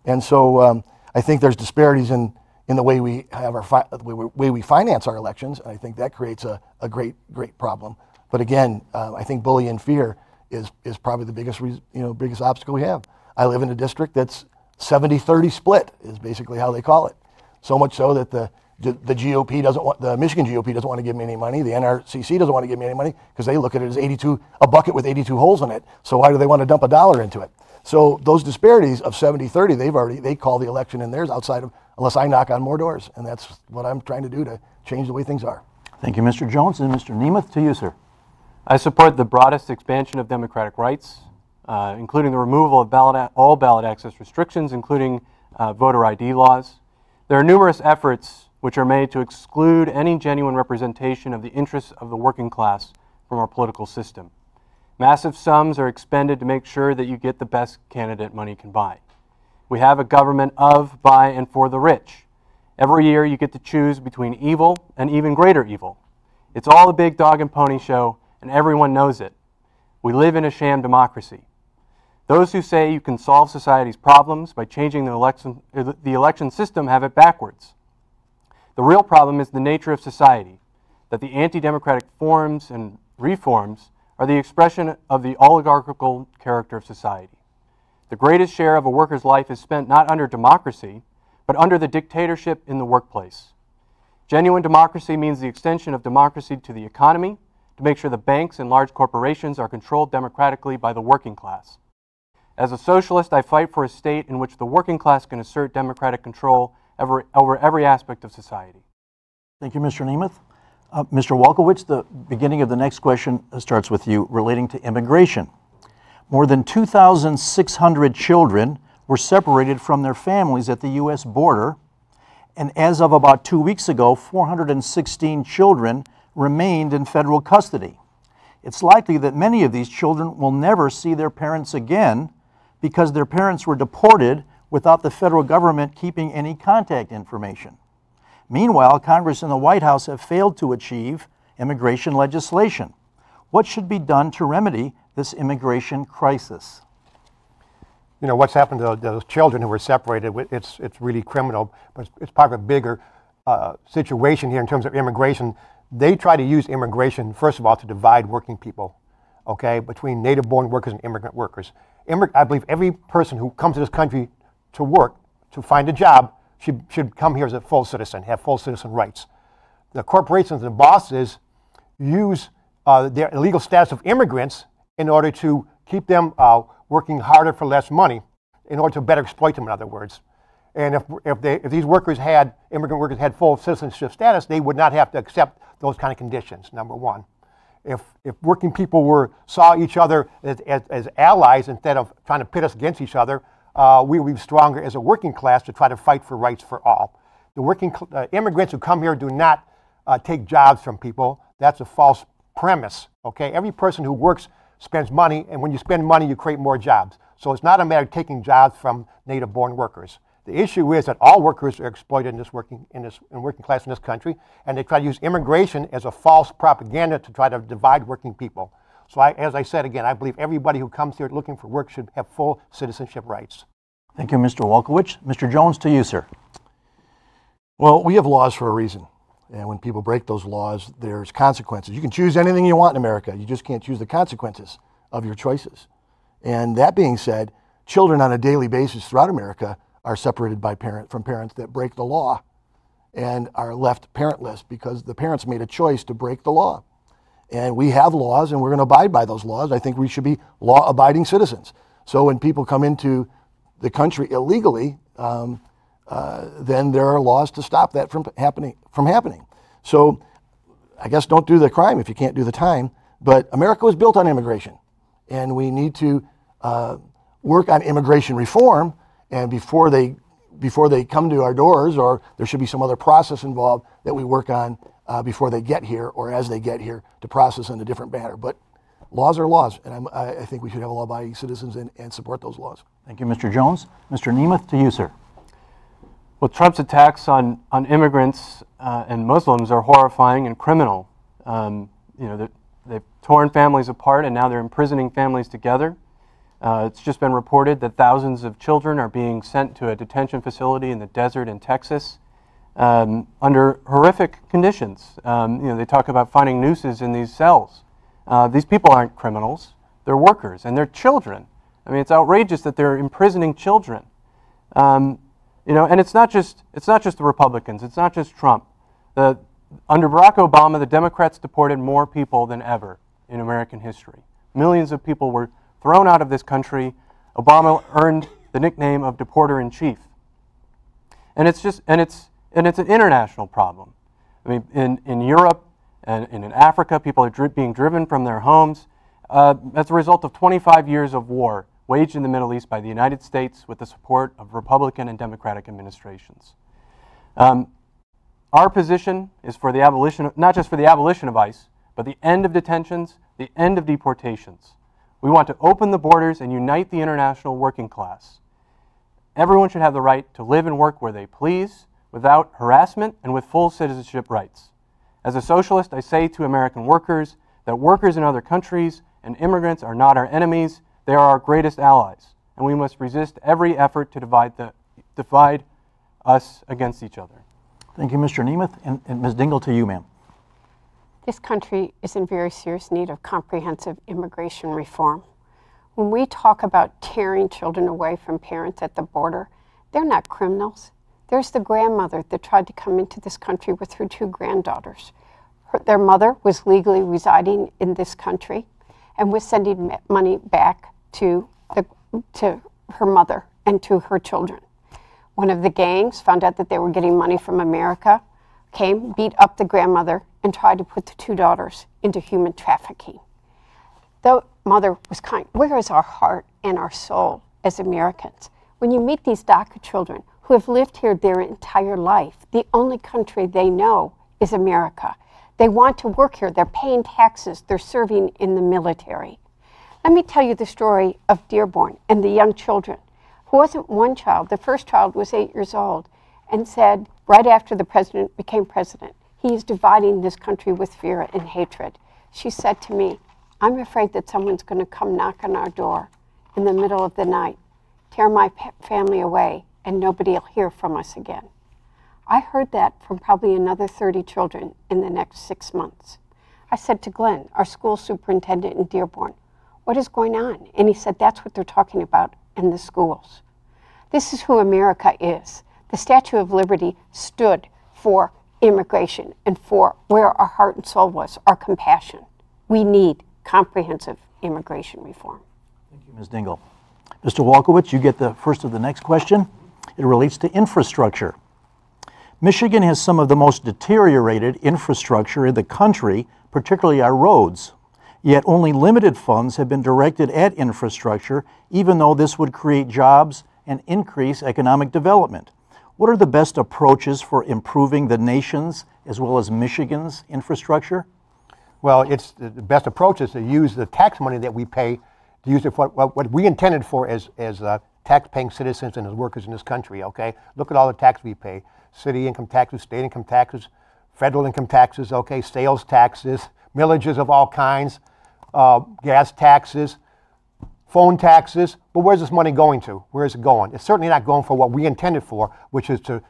And so I think there's disparities in the way we have the way we finance our elections, and I think that creates a great problem. But again, I think bullying and fear is probably the biggest obstacle we have. I live in a district that's 70-30 split is basically how they call it. So much so that the GOP doesn't want, the Michigan GOP doesn't want to give me any money. The NRCC doesn't want to give me any money because they look at it as a bucket with 82 holes in it. So why do they want to dump $1 into it? So those disparities of 70-30, they call the election in theirs outside of, unless I knock on more doors. And that's what I'm trying to do to change the way things are. Thank you, Mr. Jones. And Mr. Nemeth, to you, sir. I support the broadest expansion of democratic rights, including the removal of all ballot access restrictions, including voter ID laws. There are numerous efforts which are made to exclude any genuine representation of the interests of the working class from our political system. Massive sums are expended to make sure that you get the best candidate money can buy. We have a government of, by, and for the rich. Every year you get to choose between evil and even greater evil. It's all a big dog and pony show, and everyone knows it. We live in a sham democracy. Those who say you can solve society's problems by changing the election system have it backwards. The real problem is the nature of society, that the anti-democratic forms and reforms are the expression of the oligarchical character of society. The greatest share of a worker's life is spent not under democracy, but under the dictatorship in the workplace. Genuine democracy means the extension of democracy to the economy, to make sure the banks and large corporations are controlled democratically by the working class. As a socialist, I fight for a state in which the working class can assert democratic control over every aspect of society. Thank you, Mr. Nemeth. Mr. Wolkowicz, the beginning of the next question starts with you relating to immigration. More than 2,600 children were separated from their families at the U.S. border, and as of about 2 weeks ago, 416 children remained in federal custody. It's likely that many of these children will never see their parents again because their parents were deported without the federal government keeping any contact information. Meanwhile, Congress and the White House have failed to achieve immigration legislation. What should be done to remedy this immigration crisis? You know, what's happened to those children who were separated, it's really criminal, but it's part of a bigger situation here in terms of immigration. They try to use immigration, first of all, to divide working people, okay, between native-born workers and immigrant workers. I believe every person who comes to this country to work, to find a job, should come here as a full citizen, have full citizen rights. The corporations and the bosses use their illegal status of immigrants in order to keep them working harder for less money, in order to better exploit them, in other words. And if these workers immigrant workers had full citizenship status, they would not have to accept those kind of conditions, number one. If working people saw each other as allies instead of trying to pit us against each other, we will be stronger as a working class to try to fight for rights for all. The immigrants who come here do not take jobs from people. That's a false premise, okay? Every person who works spends money, and when you spend money, you create more jobs. So it's not a matter of taking jobs from native-born workers. The issue is that all workers are exploited in working class in this country, and they try to use immigration as a false propaganda to try to divide working people. So as I said again, I believe everybody who comes here looking for work should have full citizenship rights. Thank you, Mr. Wolkowicz. Mr. Jones, to you, sir. Well, we have laws for a reason. And when people break those laws, there's consequences. You can choose anything you want in America. You just can't choose the consequences of your choices. And that being said, children on a daily basis throughout America are separated from parents that break the law and are left parentless because the parents made a choice to break the law. And we have laws, and we're going to abide by those laws. I think we should be law-abiding citizens. So when people come into the country illegally, then there are laws to stop that from happening. So I guess don't do the crime if you can't do the time. But America was built on immigration, and we need to work on immigration reform. And before they come to our doors, or there should be some other process involved that we work on before they get here or as they get here to process in a different manner. But laws are laws, and I think we should have law-abiding citizens and support those laws. Thank you, Mr. Jones. Mr. Nemeth, to you, sir. Well, Trump's attacks on immigrants and Muslims are horrifying and criminal. They've torn families apart, and now they're imprisoning families together. It's just been reported that thousands of children are being sent to a detention facility in the desert in Texas under horrific conditions. They talk about finding nooses in these cells. These people aren't criminals. They're workers, and they're children. I mean, it's outrageous that they're imprisoning children. And it's not just the Republicans. It's not just Trump. Under Barack Obama, the Democrats deported more people than ever in American history. Millions of people were thrown out of this country. Obama earned the nickname of deporter-in-chief. And it's an international problem. I mean, in Europe and in Africa, people are being driven from their homes as a result of 25 years of war waged in the Middle East by the United States with the support of Republican and Democratic administrations. Our position is for the abolition, not just for the abolition of ICE, but the end of detentions, the end of deportations. We want to open the borders and unite the international working class. Everyone should have the right to live and work where they please, without harassment and with full citizenship rights. As a socialist, I say to American workers that workers in other countries and immigrants are not our enemies. They are our greatest allies, and we must resist every effort to divide us against each other. Thank you, Mr. Nemeth. And Ms. Dingell, to you, ma'am. This country is in very serious need of comprehensive immigration reform. When we talk about tearing children away from parents at the border, they're not criminals. There's the grandmother that tried to come into this country with her 2 granddaughters. Their mother was legally residing in this country and was sending money back to her mother and to her children. One of the gangs found out that they were getting money from America, came, beat up the grandmother, and tried to put the 2 daughters into human trafficking. The mother was kind. Where is our heart and our soul as Americans? When you meet these DACA children who have lived here their entire life, the only country they know is America. They want to work here. They're paying taxes. They're serving in the military. Let me tell you the story of Dearborn and the young children. Who wasn't one child. The first child was 8 years old and said, right after the president became president, he is dividing this country with fear and hatred. She said to me, I'm afraid that someone's going to come knock on our door in the middle of the night, tear my family away, and nobody will hear from us again. I heard that from probably another 30 children in the next 6 months. I said to Glenn, our school superintendent in Dearborn, what is going on? And he said, that's what they're talking about in the schools. This is who America is. The Statue of Liberty stood for immigration and for where our heart and soul was, our compassion. We need comprehensive immigration reform. Thank you, Ms. Dingell. Mr. Wolkowicz, you get the first of the next question. It relates to infrastructure. Michigan has some of the most deteriorated infrastructure in the country, particularly our roads. Yet only limited funds have been directed at infrastructure, even though this would create jobs and increase economic development. What are the best approaches for improving the nation's as well as Michigan's infrastructure? Well, it's the best approach is to use the tax money that we pay to use it for what we intended for as tax-paying citizens and as workers in this country, okay? Look at all the tax we pay. City income taxes, state income taxes, federal income taxes, okay, sales taxes, millages of all kinds, gas taxes, phone taxes. But where's this money going to? Where is it going? It's certainly not going for what we intended for, which is to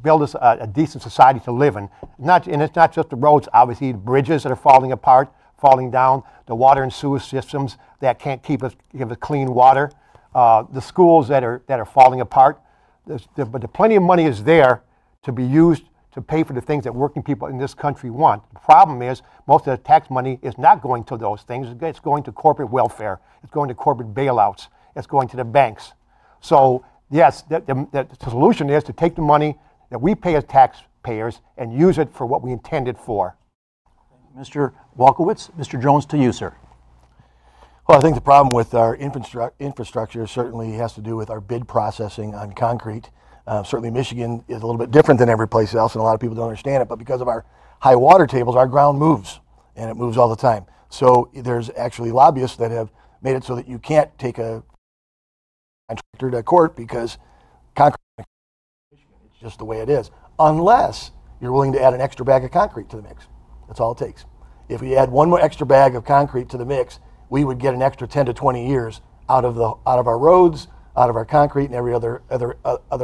build us a decent society to live in. And it's not just the roads, obviously, the bridges that are falling apart, falling down, the water and sewer systems that can't give us clean water, the schools that are falling apart. But plenty of money is there to be used to pay for the things that working people in this country want. The problem is most of the tax money is not going to those things. It's going to corporate welfare. It's going to corporate bailouts. It's going to the banks. So yes, the solution is to take the money that we pay as taxpayers and use it for what we intended for. Mr. Walkowitz, Mr. Jones, to you, sir. Well, I think the problem with our infrastructure certainly has to do with our bid processing on concrete. Certainly Michigan is a little bit different than every place else, and a lot of people don't understand it, but because of our high water tables, our ground moves, and it moves all the time. So there's actually lobbyists that have made it so that you can't take a contractor to court because concrete is just the way it is, unless you're willing to add an extra bag of concrete to the mix. That's all it takes. If we add one more extra bag of concrete to the mix, we would get an extra 10 to 20 years out of our roads, out of our concrete, and every other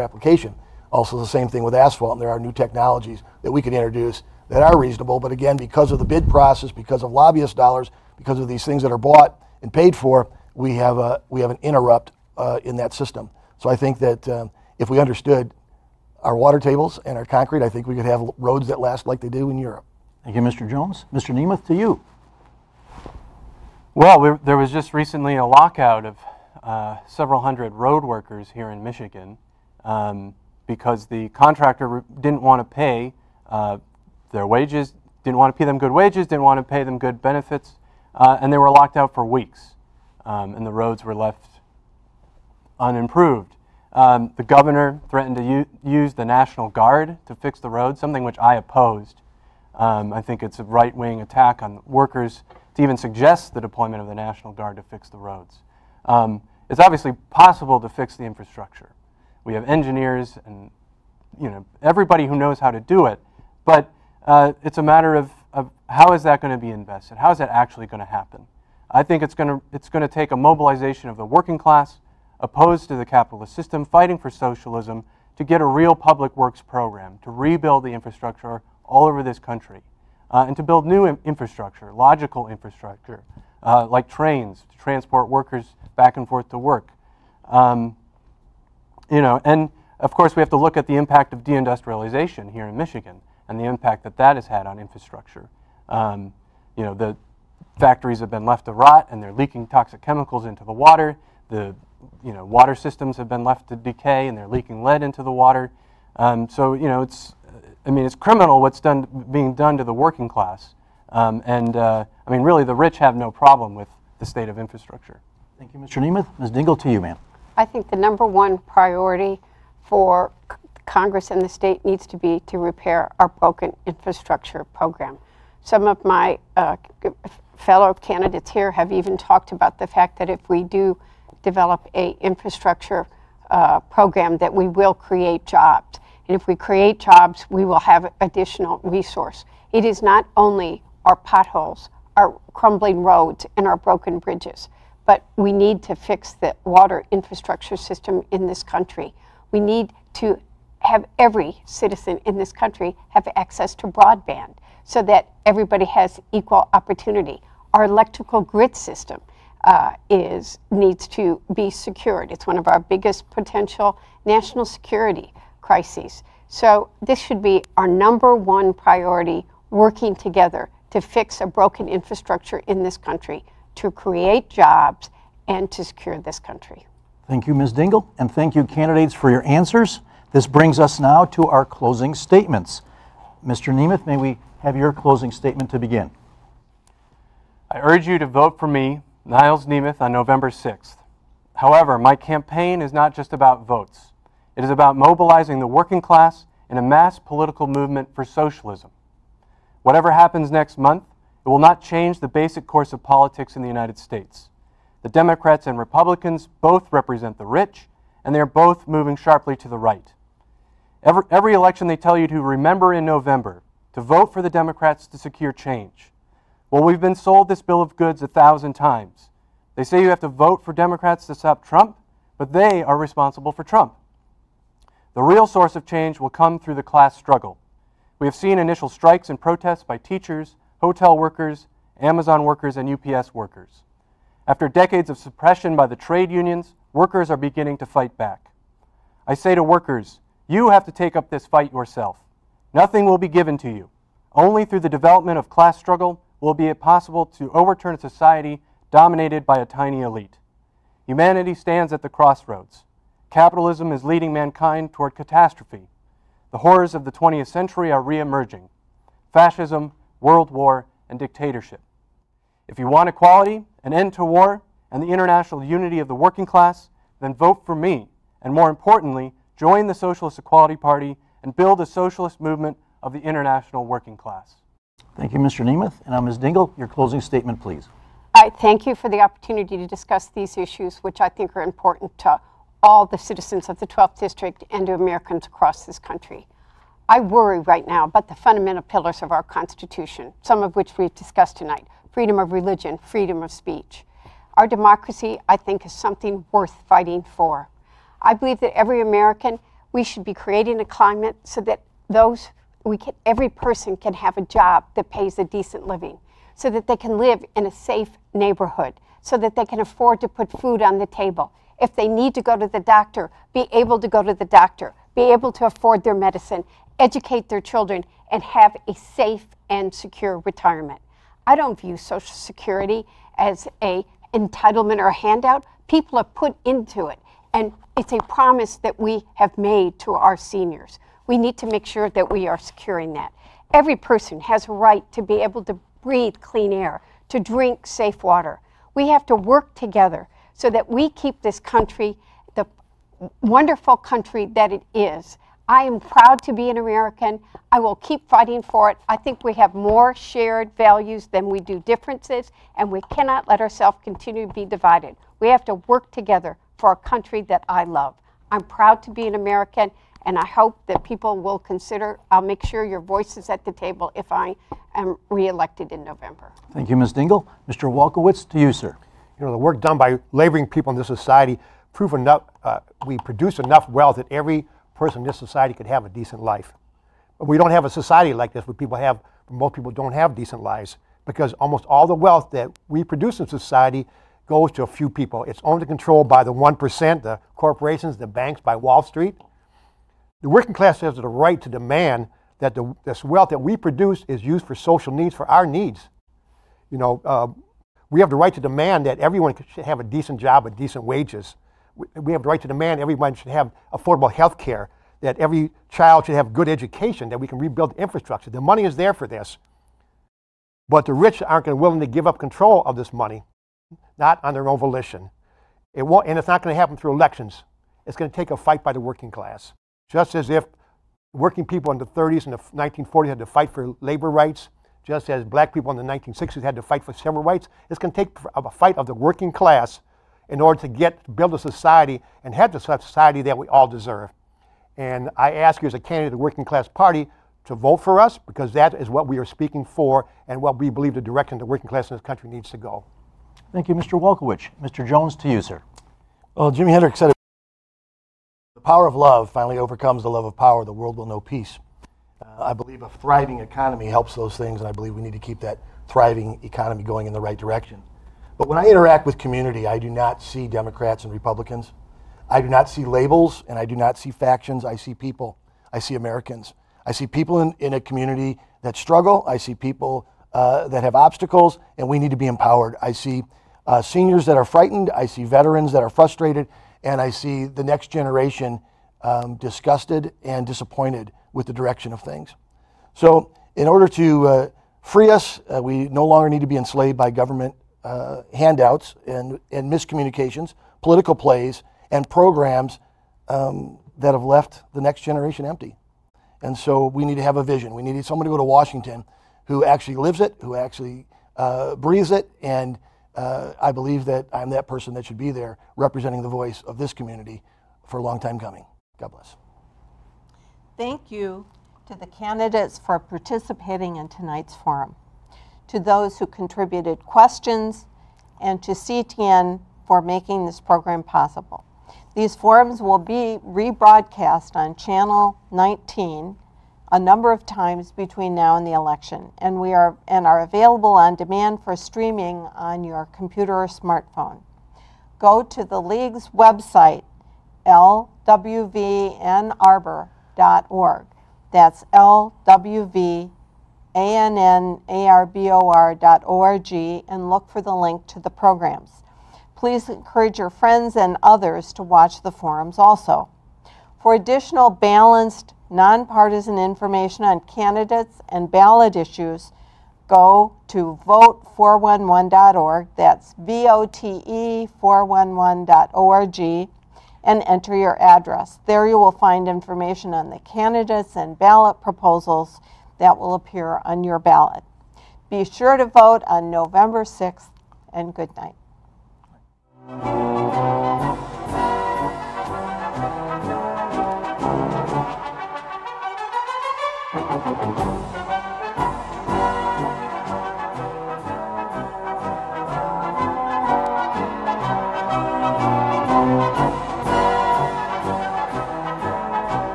application. Also the same thing with asphalt, and there are new technologies that we could introduce that are reasonable, but again, because of the bid process, because of lobbyist dollars, because of these things that are bought and paid for, we have an interrupt in that system. So I think that if we understood our water tables and our concrete, I think we could have roads that last like they do in Europe. Thank you, Mr. Jones. Mr. Nemeth, to you. Well, there was just recently a lockout of several hundred road workers here in Michigan because the contractor didn't want to pay their wages, didn't want to pay them good wages, didn't want to pay them good benefits, and they were locked out for weeks, and the roads were left unimproved. The governor threatened to use the National Guard to fix the roads, something which I opposed. I think it's a right-wing attack on workers to even suggest the deployment of the National Guard to fix the roads. It's obviously possible to fix the infrastructure. We have engineers and everybody who knows how to do it, but it's a matter of how is that going to be invested? How is that actually going to happen? I think it's going to take a mobilization of the working class opposed to the capitalist system, fighting for socialism, to get a real public works program, to rebuild the infrastructure all over this country, and to build new infrastructure, logical infrastructure, like trains to transport workers back and forth to work. And of course we have to look at the impact of deindustrialization here in Michigan and the impact that that has had on infrastructure. The factories have been left to rot and they're leaking toxic chemicals into the water. The water systems have been left to decay and they're leaking lead into the water. It's criminal what's being done to the working class. Really the rich have no problem with the state of infrastructure. Thank you, Mr. Nemeth. Ms. Dingle, to you, ma'am. I think the number one priority for Congress and the state needs to be to repair our broken infrastructure program. Some of my fellow candidates here have even talked about the fact that if we do develop an infrastructure program, that we will create jobs. And if we create jobs, we will have additional resource. It is not only our potholes, our crumbling roads, and our broken bridges, but we need to fix the water infrastructure system in this country. We need to have every citizen in this country have access to broadband so that everybody has equal opportunity. Our electrical grid system needs to be secured. It's one of our biggest potential national security crises. So this should be our number one priority, working together to fix a broken infrastructure in this country, to create jobs, and to secure this country. Thank you, Ms. Dingle, and thank you, candidates, for your answers. This brings us now to our closing statements. Mr. Nemeth, may we have your closing statement to begin? I urge you to vote for me, Niles Nemeth, on November 6th. However, my campaign is not just about votes. It is about mobilizing the working class in a mass political movement for socialism. Whatever happens next month, it will not change the basic course of politics in the United States. The Democrats and Republicans both represent the rich, and they are both moving sharply to the right. Every election they tell you to remember in November, to vote for the Democrats to secure change. Well, we've been sold this bill of goods 1,000 times. They say you have to vote for Democrats to stop Trump, but they are responsible for Trump. The real source of change will come through the class struggle. We have seen initial strikes and protests by teachers, hotel workers, Amazon workers, and UPS workers. After decades of suppression by the trade unions, workers are beginning to fight back. I say to workers, you have to take up this fight yourself. Nothing will be given to you. Only through the development of class struggle will it be possible to overturn a society dominated by a tiny elite. Humanity stands at the crossroads. Capitalism is leading mankind toward catastrophe. The horrors of the 20th century are re-emerging. Fascism, world war, and dictatorship. If you want equality, an end to war, and the international unity of the working class, then vote for me, and more importantly, join the Socialist Equality Party and build a socialist movement of the international working class. Thank you, Mr. Nemeth. And now, Ms. Dingle, your closing statement, please. I thank you for the opportunity to discuss these issues, which I think are important to all the citizens of the 12th District and to Americans across this country. I worry right now about the fundamental pillars of our Constitution, some of which we've discussed tonight: freedom of religion, freedom of speech. Our democracy, I think, is something worth fighting for. I believe that every American, we should be creating a climate so that every person can have a job that pays a decent living, so that they can live in a safe neighborhood, so that they can afford to put food on the table. If they need to go to the doctor, be able to go to the doctor, be able to afford their medicine, educate their children, and have a safe and secure retirement. I don't view Social Security as an entitlement or a handout. People are put into it, and it's a promise that we have made to our seniors. We need to make sure that we are securing that. Every person has a right to be able to breathe clean air, to drink safe water. We have to work together so that we keep this country the wonderful country that it is. I am proud to be an American. I will keep fighting for it. I think we have more shared values than we do differences, and we cannot let ourselves continue to be divided. We have to work together for a country that I love. I'm proud to be an American, and I hope that people will consider, I'll make sure your voice is at the table if I am reelected in November. Thank you, Ms. Dingle. Mr. Walkowicz, to you, sir. You know, the work done by laboring people in this society prove enough, we produce enough wealth that every person in this society could have a decent life. But we don't have a society like this where most people don't have decent lives, because almost all the wealth that we produce in society goes to a few people. It's only controlled by the 1%, the corporations, the banks, by Wall Street. The working class has the right to demand that this wealth that we produce is used for social needs, for our needs. You know, we have the right to demand that everyone should have a decent job with decent wages. We have the right to demand everyone should have affordable health care, that every child should have good education, that we can rebuild the infrastructure. The money is there for this. But the rich aren't willing to give up control of this money, not on their own volition. It won't, and it's not going to happen through elections. It's going to take a fight by the working class. Just as if working people in the 30s and the 1940s had to fight for labor rights, just as black people in the 1960s had to fight for civil rights, it's going to take a fight of the working class in order to build a society and have the society that we all deserve. And I ask you as a candidate of the Working Class Party to vote for us, because that is what we are speaking for and what we believe the direction the working class in this country needs to go. Thank you, Mr. Walkowicz. Mr. Jones, to you, sir. Well, Jimi Hendrix said it. The power of love finally overcomes the love of power. The world will know peace. I believe a thriving economy helps those things, and I believe we need to keep that thriving economy going in the right direction. But when I interact with community, I do not see Democrats and Republicans. I do not see labels, and I do not see factions. I see people. I see Americans. I see people in a community that struggle. I see people that have obstacles, and we need to be empowered. I see seniors that are frightened. I see veterans that are frustrated, and I see the next generation disgusted and disappointed with the direction of things. So in order to free us, we no longer need to be enslaved by government handouts and miscommunications, political plays and programs that have left the next generation empty. And so we need to have a vision. We need someone to go to Washington who actually lives it, who actually breathes it, and I believe that I'm that person that should be there representing the voice of this community for a long time coming. God bless. Thank you to the candidates for participating in tonight's forum, to those who contributed questions, and to CTN for making this program possible. These forums will be rebroadcast on Channel 19 a number of times between now and the election, and are available on demand for streaming on your computer or smartphone. Go to the League's website, lwvannarbor.org. That's lwvannarbor.org, and look for the link to the programs. Please encourage your friends and others to watch the forums also. For additional balanced, nonpartisan information on candidates and ballot issues, go to vote411.org, that's VOTE411.org, and enter your address. There you will find information on the candidates and ballot proposals that will appear on your ballot. Be sure to vote on November 6th, and good night. Thank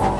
you.